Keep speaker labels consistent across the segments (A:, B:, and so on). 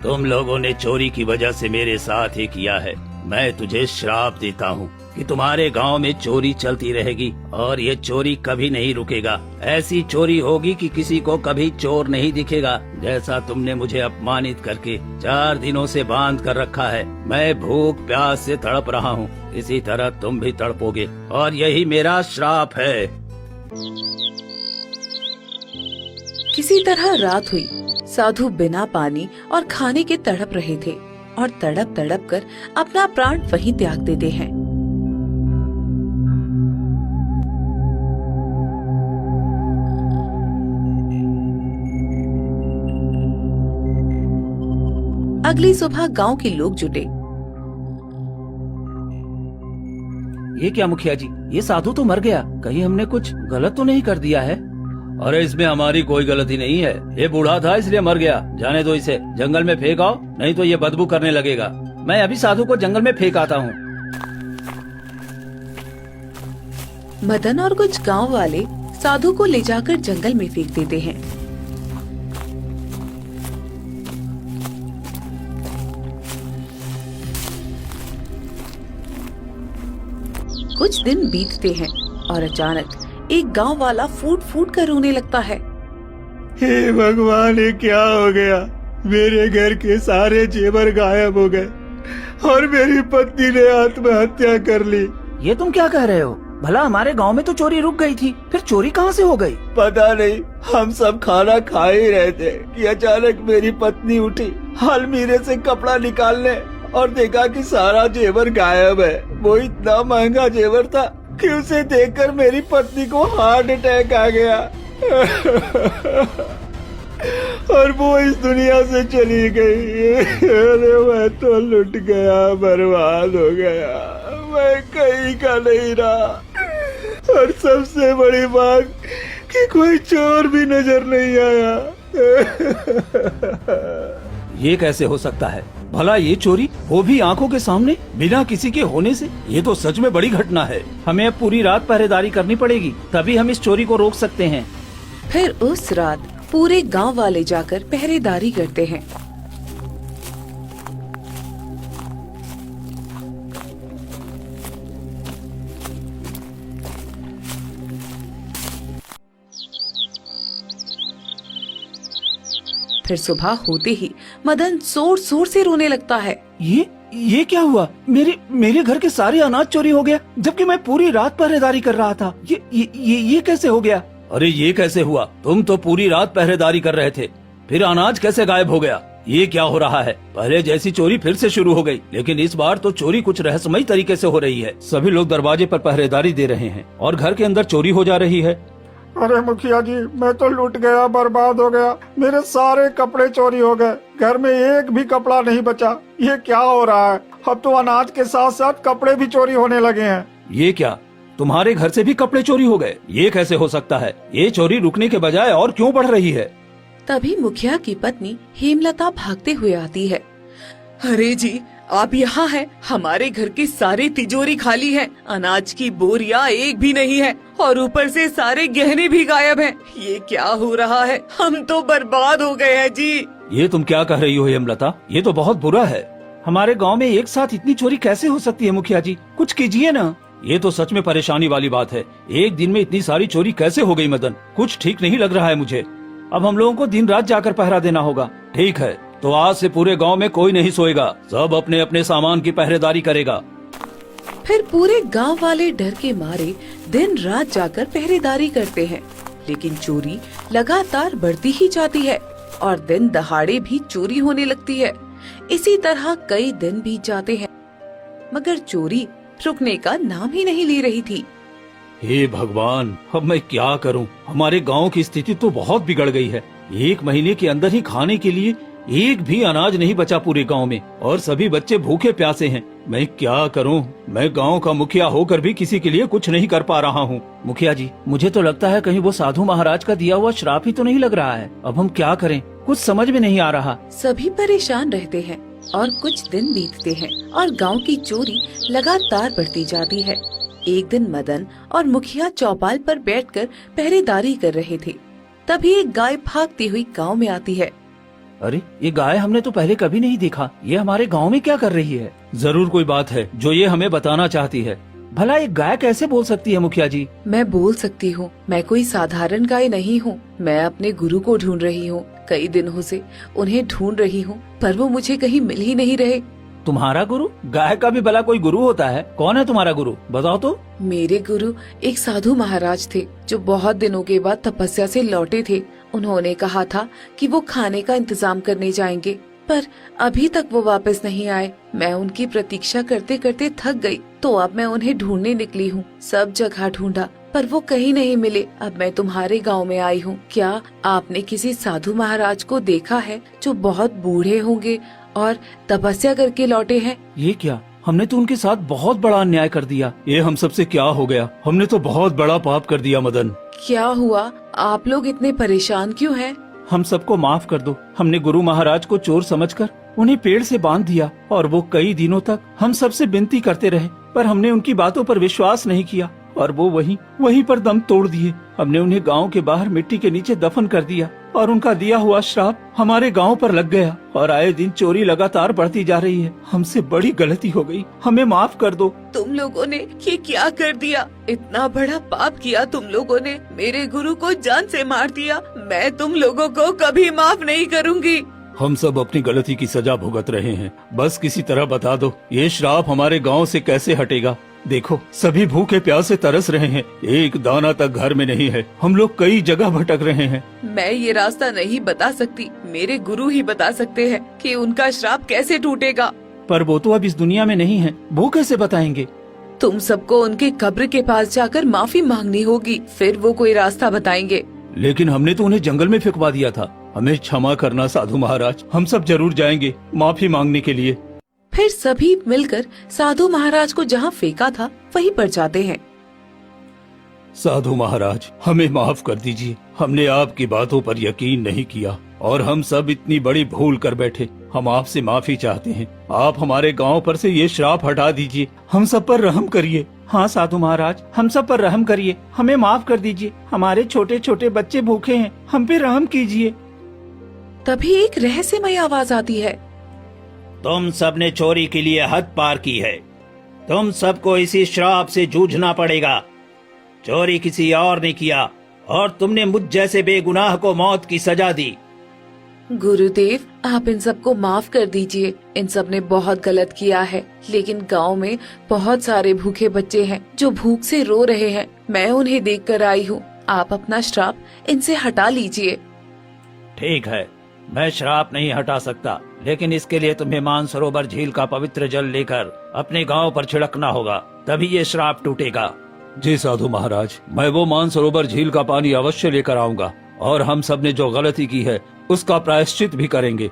A: तुम लोगों ने चोरी की वजह से मेरे साथ ही किया है। मैं तुझे श्राप देता हूँ कि तुम्हारे गांव में चोरी चलती रहेगी और ये चोरी कभी नहीं रुकेगा। ऐसी चोरी होगी कि किसी को कभी चोर नहीं दिखेगा। जैसा तुमने मुझे अपमानित करके 4 दिनों से बांध कर रखा है, मैं भूख प्यास से तड़प रहा हूँ, इसी तरह तुम भी तड़पोगे और यही मेरा श्राप है।
B: किसी तरह रात हुई। साधु बिना पानी और खाने के तड़प रहे थे और तड़प तड़प कर अपना प्राण वहीं त्याग देते हैं। अगली सुबह गांव के लोग जुटे।
A: ये क्या मुखिया जी, ये साधु तो मर गया, कहीं हमने कुछ गलत तो नहीं कर दिया है? अरे इसमें हमारी कोई गलती नहीं है, ये बूढ़ा था इसलिए मर गया। जाने दो इसे, जंगल में फेंक आओ, नहीं तो ये बदबू करने लगेगा। मैं अभी साधु को जंगल में फेंक आता हूँ।
B: मदन और कुछ गांव वाले साधु को ले जाकर जंगल में फेंक देते हैं। कुछ दिन बीतते हैं और अचानक एक गांव वाला फूट फूट कर रोने लगता है।
C: हे भगवान, ये क्या हो गया? मेरे घर के सारे जेवर गायब हो गए और मेरी पत्नी ने आत्महत्या कर ली।
A: ये तुम क्या कह रहे हो? भला हमारे गांव में तो चोरी रुक गई थी, फिर चोरी कहाँ से हो गई?
C: पता नहीं, हम सब खाना खा ही रहे थे कि अचानक मेरी पत्नी उठी अलमीरे से कपड़ा निकालने और देखा कि सारा जेवर गायब है। वो इतना महंगा जेवर था कि उसे देखकर मेरी पत्नी को हार्ट अटैक आ गया और वो इस दुनिया से चली गई। अरे मैं तो लुट गया, बर्बाद हो गया, मैं कहीं का नहीं रहा। और सबसे बड़ी बात कि कोई चोर भी नजर नहीं आया।
A: ये कैसे हो सकता है? भला ये चोरी, वो भी आंखों के सामने, बिना किसी के होने से? ये तो सच में बड़ी घटना है। हमें अब पूरी रात पहरेदारी करनी पड़ेगी, तभी हम इस चोरी को रोक सकते हैं।
B: फिर उस रात पूरे गांव वाले जाकर पहरेदारी करते हैं। फिर सुबह होते ही मदन जोर जोर से रोने लगता है।
A: ये क्या हुआ? मेरे घर के सारे अनाज चोरी हो गया, जबकि मैं पूरी रात पहरेदारी कर रहा था। ये कैसे हो गया? अरे ये कैसे हुआ? तुम तो पूरी रात पहरेदारी कर रहे थे, फिर अनाज कैसे गायब हो गया? ये क्या हो रहा है? पहले जैसी चोरी फिर से शुरू हो गई, लेकिन इस बार तो चोरी कुछ रहस्यमयी तरीके से हो रही है। सभी लोग दरवाजे पर पहरेदारी दे रहे हैं और घर के अंदर चोरी हो जा रही है।
C: अरे मुखिया जी, मैं तो लूट गया, बर्बाद हो गया। मेरे सारे कपड़े चोरी हो गए, घर में एक भी कपड़ा नहीं बचा। ये क्या हो रहा है? अब तो अनाज के साथ साथ कपड़े भी चोरी होने लगे हैं।
A: ये क्या, तुम्हारे घर से भी कपड़े चोरी हो गए? ये कैसे हो सकता है? ये चोरी रुकने के बजाय और क्यों बढ़ रही है?
B: तभी मुखिया की पत्नी हेमलता भागते हुए आती है। अरे जी, आप यहाँ हैं? हमारे घर की सारी तिजोरी खाली है, अनाज की बोरियां एक भी नहीं है और ऊपर से सारे गहने भी गायब हैं। ये क्या हो रहा है? हम तो बर्बाद हो गए हैं जी।
A: ये तुम क्या कह रही हो हेमलता? ये तो बहुत बुरा है। हमारे गांव में एक साथ इतनी चोरी कैसे हो सकती है? मुखिया जी, कुछ कीजिए ना। ये तो सच में परेशानी वाली बात है। एक दिन में इतनी सारी चोरी कैसे हो गई? मदन, कुछ ठीक नहीं लग रहा है मुझे। अब हम लोगों को दिन रात जाकर पहरा देना होगा। ठीक है, तो आज से पूरे गांव में कोई नहीं सोएगा, सब अपने अपने सामान की पहरेदारी करेगा।
B: फिर पूरे गांव वाले डर के मारे दिन रात जाकर पहरेदारी करते हैं, लेकिन चोरी लगातार बढ़ती ही जाती है और दिन दहाड़े भी चोरी होने लगती है। इसी तरह कई दिन बीत जाते हैं, मगर चोरी रुकने का नाम ही नहीं ले रही थी।
A: हे भगवान, अब मैं क्या करूं? हमारे गांव की स्थिति तो बहुत बिगड़ गई है। 1 महीने के अंदर ही खाने के लिए एक भी अनाज नहीं बचा पूरे गांव में और सभी बच्चे भूखे प्यासे हैं। मैं क्या करूं? मैं गांव का मुखिया होकर भी किसी के लिए कुछ नहीं कर पा रहा हूं। मुखिया जी, मुझे तो लगता है कहीं वो साधु महाराज का दिया हुआ श्राप ही तो नहीं लग रहा है। अब हम क्या करें? कुछ समझ में नहीं आ रहा।
B: सभी परेशान रहते हैं और कुछ दिन बीतते हैं और गांव की चोरी लगातार बढ़ती जाती है। एक दिन मदन और मुखिया चौपाल पर बैठकर पहरेदारी कर रहे थे। तभी एक गाय भागती हुई गांव में आती है।
A: अरे ये गाय हमने तो पहले कभी नहीं देखा, ये हमारे गांव में क्या कर रही है? जरूर कोई बात है जो ये हमें बताना चाहती है। भला एक गाय कैसे बोल सकती है मुखिया जी?
B: मैं बोल सकती हूँ, मैं कोई साधारण गाय नहीं हूँ। मैं अपने गुरु को ढूंढ रही हूँ, कई दिनों से उन्हें ढूंढ रही हूँ, पर वो मुझे कहीं मिल ही नहीं रहे।
A: तुम्हारा गुरु? गाय का भी भला कोई गुरु होता है? कौन है तुम्हारा गुरु, बताओ तो।
B: मेरे गुरु एक साधु महाराज थे जो बहुत दिनों के बाद तपस्या से लौटे थे। उन्होंने कहा था कि वो खाने का इंतजाम करने जाएंगे, पर अभी तक वो वापस नहीं आए। मैं उनकी प्रतीक्षा करते करते थक गई, तो अब मैं उन्हें ढूंढने निकली हूँ। सब जगह ढूंढा पर वो कहीं नहीं मिले। अब मैं तुम्हारे गांव में आई हूँ। क्या आपने किसी साधु महाराज को देखा है जो बहुत बूढ़े होंगे और तपस्या करके लौटे हैं?
A: ये क्या, हमने तो उनके साथ बहुत बड़ा अन्याय कर दिया। ये हम सबसे क्या हो गया? हमने तो बहुत बड़ा पाप कर दिया मदन।
B: क्या हुआ? आप लोग इतने परेशान क्यों हैं?
A: हम सबको माफ कर दो। हमने गुरु महाराज को चोर समझकर उन्हें पेड़ से बांध दिया और वो कई दिनों तक हम सबसे विनती करते रहे, पर हमने उनकी बातों पर विश्वास नहीं किया और वो वहीं पर दम तोड़ दिए। हमने उन्हें गांव के बाहर मिट्टी के नीचे दफन कर दिया और उनका दिया हुआ श्राप हमारे गांव पर लग गया और आए दिन चोरी लगातार बढ़ती जा रही है। हमसे बड़ी गलती हो गई, हमें माफ कर दो।
B: तुम लोगों ने ये क्या कर दिया? इतना बड़ा पाप किया तुम लोगों ने। मेरे गुरु को जान से मार दिया। मैं तुम लोगों को कभी माफ नहीं करूंगी।
A: हम सब अपनी गलती की सजा भुगत रहे हैं, बस किसी तरह बता दो ये श्राप हमारे गांव से कैसे हटेगा। देखो सभी भूखे प्यासे तरस रहे हैं, एक दाना तक घर में नहीं है। हम लोग कई जगह भटक रहे हैं।
B: मैं ये रास्ता नहीं बता सकती, मेरे गुरु ही बता सकते हैं कि उनका श्राप कैसे टूटेगा।
A: पर वो तो अब इस दुनिया में नहीं है, वो कैसे बताएंगे?
B: तुम सबको उनके कब्र के पास जाकर माफी मांगनी होगी, फिर वो कोई रास्ता बताएंगे।
A: लेकिन हमने तो उन्हें जंगल में फेंकवा दिया था। हमें क्षमा करना साधु महाराज, हम सब जरूर जाएंगे माफी मांगने के लिए।
B: फिर सभी मिलकर साधु महाराज को जहाँ फेंका था वहीं पर जाते हैं।
A: साधु महाराज हमें माफ कर दीजिए, हमने आपकी बातों पर यकीन नहीं किया और हम सब इतनी बड़ी भूल कर बैठे। हम आपसे माफी चाहते हैं, आप हमारे गांव पर से ये श्राप हटा दीजिए, हम सब पर रहम करिए। हाँ साधु महाराज, हम सब पर रहम करिए, हमें माफ कर दीजिए। हमारे छोटे छोटे बच्चे भूखे हैं, हम पे रहम कीजिए।
B: तभी एक रहस्यमय आवाज आती है।
A: तुम सबने चोरी के लिए हद पार की है, तुम सबको इसी श्राप से जूझना पड़ेगा। चोरी किसी और ने किया और तुमने मुझ जैसे बेगुनाह को मौत की सजा दी।
B: गुरुदेव, आप इन सबको माफ कर दीजिए। इन सब ने बहुत गलत किया है, लेकिन गांव में बहुत सारे भूखे बच्चे हैं जो भूख से रो रहे हैं। मैं उन्हें देखकर आई हूँ। आप अपना श्राप इनसे हटा लीजिए।
A: ठीक है, मैं श्राप नहीं हटा सकता, लेकिन इसके लिए तुम्हें मानसरोवर झील का पवित्र जल लेकर अपने गांव पर छिड़कना होगा, तभी ये श्राप टूटेगा। जी साधु महाराज, मैं वो मानसरोवर झील का पानी अवश्य लेकर आऊंगा और हम सब ने जो गलती की है उसका प्रायश्चित भी करेंगे।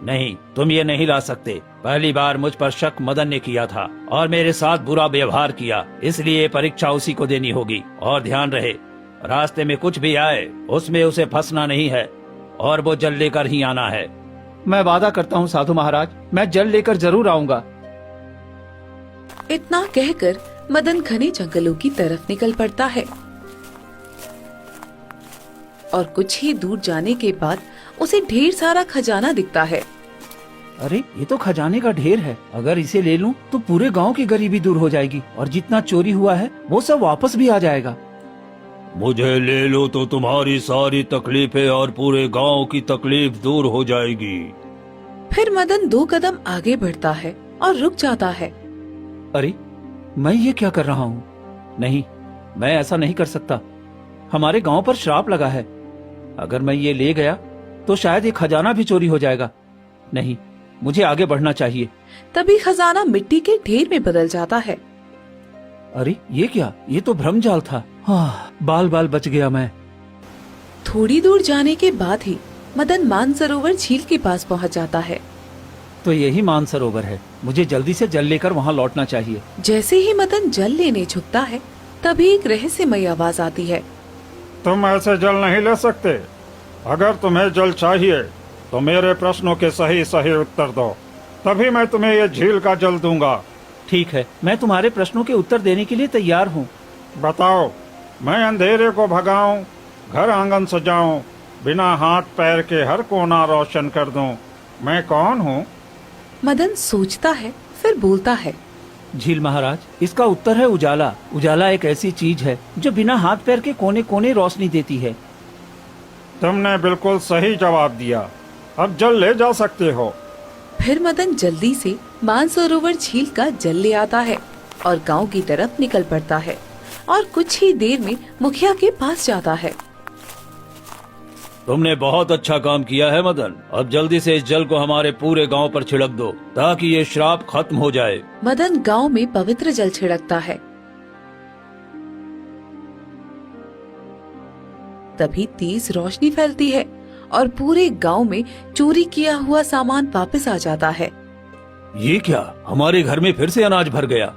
A: नहीं, तुम ये नहीं ला सकते। पहली बार मुझ पर शक मदन ने किया था और मेरे साथ बुरा व्यवहार किया, इसलिए परीक्षा उसी को देनी होगी। और ध्यान रहे, रास्ते में कुछ भी आए उसमें उसे फंसना नहीं है और वो जल लेकर ही आना है। मैं वादा करता हूँ साधु महाराज, मैं जल लेकर जरूर आऊंगा।
B: इतना कहकर मदन घने जंगलों की तरफ निकल पड़ता है और कुछ ही दूर जाने के बाद उसे ढेर सारा खजाना दिखता है।
A: अरे ये तो खजाने का ढेर है, अगर इसे ले लूं तो पूरे गांव की गरीबी दूर हो जाएगी और जितना चोरी हुआ है वो सब वापस भी आ जाएगा। मुझे ले लो तो तुम्हारी सारी तकलीफें और पूरे गांव की तकलीफ दूर हो जाएगी।
B: फिर मदन 2 कदम आगे बढ़ता है और रुक जाता है।
A: अरे मैं ये क्या कर रहा हूँ? नहीं, मैं ऐसा नहीं कर सकता। हमारे गांव पर श्राप लगा है, अगर मैं ये ले गया तो शायद ये खजाना भी चोरी हो जाएगा। नहीं, मुझे आगे बढ़ना चाहिए।
B: तभी खजाना मिट्टी के ढेर में बदल जाता है।
A: अरे ये क्या, ये तो भ्रमजाल था। हाँ, बाल बाल बच गया मैं।
B: थोड़ी दूर जाने के बाद ही मदन मानसरोवर झील के पास पहुंच जाता है।
A: तो यही मानसरोवर है, मुझे जल्दी से जल लेकर वहाँ लौटना चाहिए।
B: जैसे ही मदन जल लेने झुकता है, तभी एक रहस्यमयी आवाज आती है।
C: तुम ऐसे जल नहीं ले सकते। अगर तुम्हें जल चाहिए तो मेरे प्रश्नों के सही सही उत्तर दो, तभी मैं तुम्हें ये झील का जल दूंगा।
A: ठीक है, मैं तुम्हारे प्रश्नों के उत्तर देने के लिए तैयार हूँ।
C: बताओ, मैं अंधेरे को भगाऊं, घर आंगन सजाऊं,
D: बिना हाथ पैर के हर कोना रोशन कर दूं। मैं कौन हूँ?
B: मदन सोचता है, फिर बोलता है।
E: झील महाराज, इसका उत्तर है उजाला। उजाला एक ऐसी चीज है जो बिना हाथ पैर के कोने कोने रोशनी देती है।
D: तुमने बिल्कुल सही जवाब दिया। अब जल ले जा सकते हो।
B: फिर मदन जल्दी से मानसरोवर झील का जल ले आता है और गांव की तरफ निकल पड़ता है और कुछ ही देर में मुखिया के पास जाता है।
A: तुमने बहुत अच्छा काम किया है मदन। अब जल्दी से इस जल को हमारे पूरे गांव पर छिड़क दो ताकि ये श्राप खत्म हो जाए।
B: मदन गांव में पवित्र जल छिड़कता है। तभी तेज रोशनी फैलती है और पूरे गांव में चोरी किया हुआ सामान वापस आ जाता है।
A: ये क्या, हमारे घर में फिर से अनाज भर गया।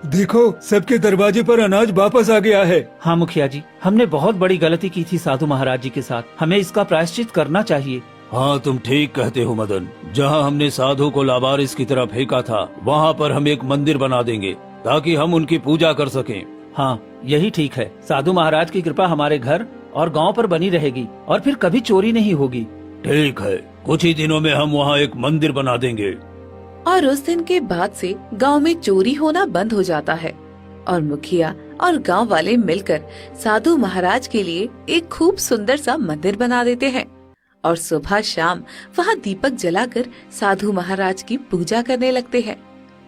C: देखो, सबके दरवाजे पर अनाज वापस आ गया है।
E: हाँ मुखिया जी, हमने बहुत बड़ी गलती की थी साधु महाराज जी के साथ। हमें इसका प्रायश्चित करना चाहिए।
A: हाँ, तुम ठीक कहते हो मदन। जहाँ हमने साधु को लावारिस की तरह फेंका था, वहाँ पर हम एक मंदिर बना देंगे ताकि हम उनकी पूजा कर सकें।
E: हाँ, यही ठीक है। साधु महाराज की कृपा हमारे घर और गांव पर बनी रहेगी और फिर कभी चोरी नहीं होगी।
A: ठीक है, कुछ ही दिनों में हम वहाँ एक मंदिर बना देंगे।
B: और उस दिन के बाद से गांव में चोरी होना बंद हो जाता है और मुखिया और गांव वाले मिलकर साधु महाराज के लिए एक खूब सुंदर सा मंदिर बना देते हैं और सुबह शाम वहां दीपक जलाकर साधु महाराज की पूजा करने लगते हैं।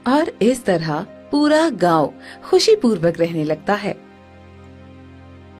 B: और इस तरह पूरा गांव खुशी पूर्वक रहने लगता है।